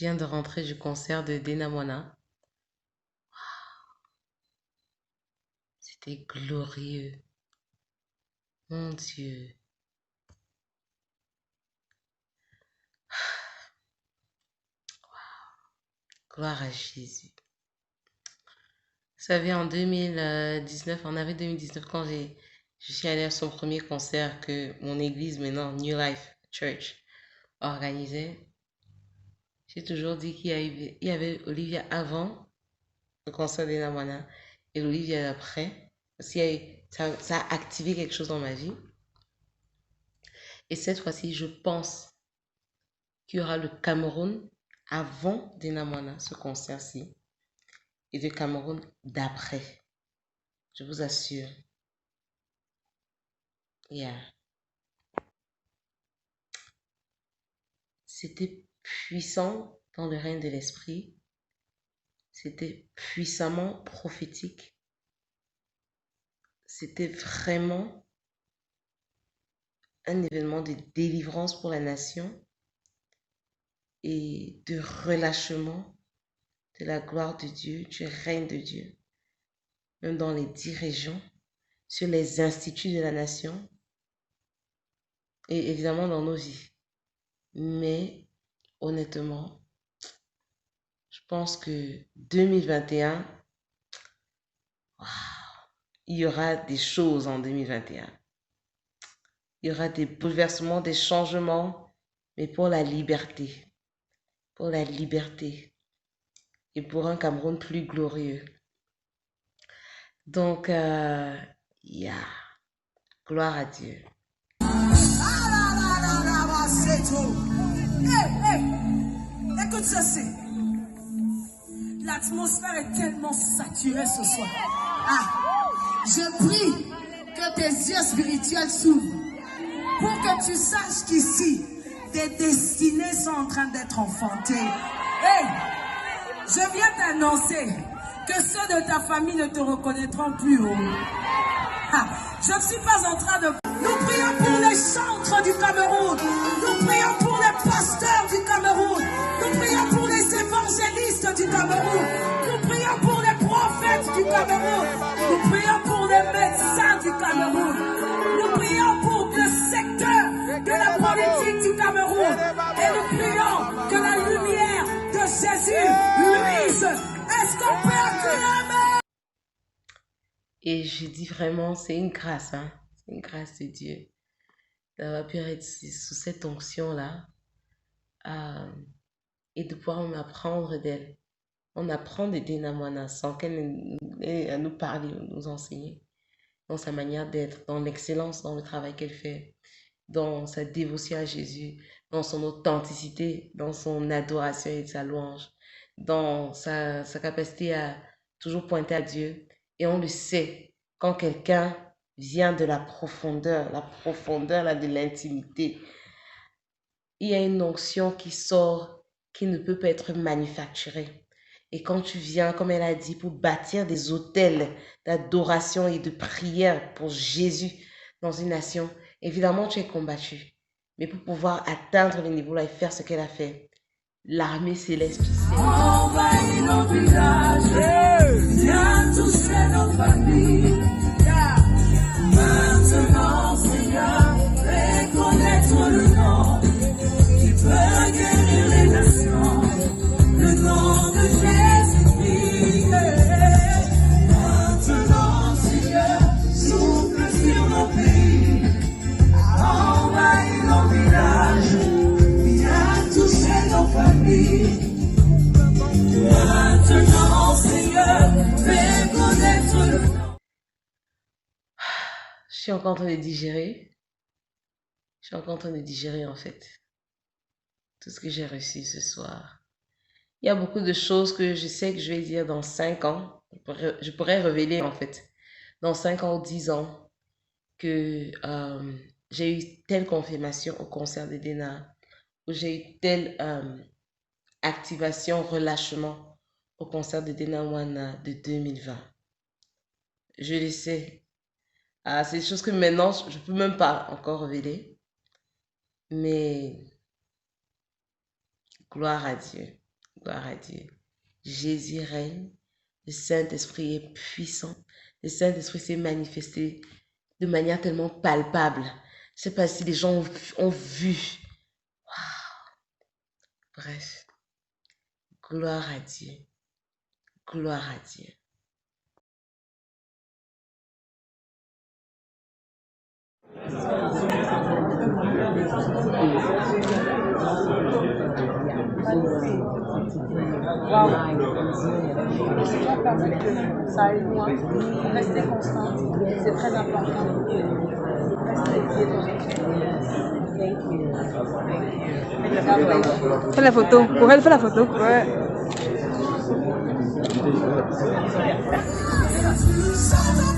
viens de rentrer du concert de Denamona. C'était glorieux. Mon Dieu. Gloire à Jésus. Vous savez, en 2019, en avril 2019, quand je suis allée à son premier concert que mon église, maintenant, New Life Church, organisait, j'ai toujours dit il y avait Olivia avant le concert d'Enamwana et Olivia après. Parce ça a activé quelque chose dans ma vie. Et cette fois-ci, je pense qu'il y aura le Cameroun avant d'Enamwana, ce concert-ci, et le Cameroun d'après. Je vous assure. Yeah. C'était puissant dans le règne de l'esprit. C'était puissamment prophétique. C'était vraiment un événement de délivrance pour la nation et de relâchement de la gloire de Dieu, du règne de Dieu, même dans les 10 régions, sur les instituts de la nation et évidemment dans nos vies. Mais honnêtement, je pense que 2021, wow, il y aura des choses en 2021. Il y aura des bouleversements, des changements, mais pour la liberté. Pour la liberté. Et pour un Cameroun plus glorieux. Donc, yeah. Gloire à Dieu. Écoute ceci. L'atmosphère est tellement saturée ce soir. Je prie que tes yeux spirituels s'ouvrent pour que tu saches qu'ici, tes destinées sont en train d'être enfantées. Hey, je viens t'annoncer que ceux de ta famille ne te reconnaîtront plus. Je ne suis pas en train de... Nous prions pour les chantres du Cameroun. Nous prions pour les pasteurs du Cameroun. Nous prions pour les évangélistes du Cameroun. Nous prions pour les prophètes du Cameroun. Nous prions pour les médecins du Cameroun. Nous prions pour le secteur de la politique du Cameroun. Et nous prions que la lumière de Jésus luise. Est-ce qu'on peut acclamer? Et je dis vraiment, c'est une grâce, hein? C'est une grâce de Dieu d'avoir pu être sous cette onction-là et de pouvoir m'apprendre d'elle. On apprend de Denamwana sans qu'elle ait à nous parler, nous enseigner, dans sa manière d'être, dans l'excellence, dans le travail qu'elle fait, dans sa dévotion à Jésus, dans son authenticité, dans son adoration et sa louange, dans sa capacité à toujours pointer à Dieu. Et on le sait, quand quelqu'un vient de la profondeur là, de l'intimité, il y a une onction qui sort, qui ne peut pas être manufacturée. Et quand tu viens, comme elle a dit, pour bâtir des autels d'adoration et de prière pour Jésus dans une nation, évidemment, tu es combattu. Mais pour pouvoir atteindre le niveau-là et faire ce qu'elle a fait, l'armée céleste, tu sais. Envahis nos villages, viens toucher nos familles. Maintenant, Seigneur, fais connaître le nom qui peut guérir les nations, le nom de Jésus-Christ. Maintenant, Seigneur, souffle sur nos pays, envahis nos villages, viens toucher nos familles. Maintenant, Seigneur, fais connaître le nom. Je suis encore en train de digérer. Je suis encore en train de digérer, en fait, tout ce que j'ai reçu ce soir. Il y a beaucoup de choses que je sais que je vais dire dans 5 ans. Je pourrais révéler, en fait, dans 5 ans ou 10 ans, que j'ai eu telle confirmation au concert de Dena, ou j'ai eu telle activation, relâchement au concert de Dena Wana de 2020. Je le sais. C'est des choses que maintenant, je ne peux même pas encore révéler. Mais gloire à Dieu. Gloire à Dieu. Jésus règne. Le Saint-Esprit est puissant. Le Saint-Esprit s'est manifesté de manière tellement palpable. Je ne sais pas si les gens ont vu. Bref. Gloire à Dieu. Gloire à Dieu. Ça aide moi. Rester constant, c'est très important. Fais la photo. Pour elle, fais la photo. Ouais. Shout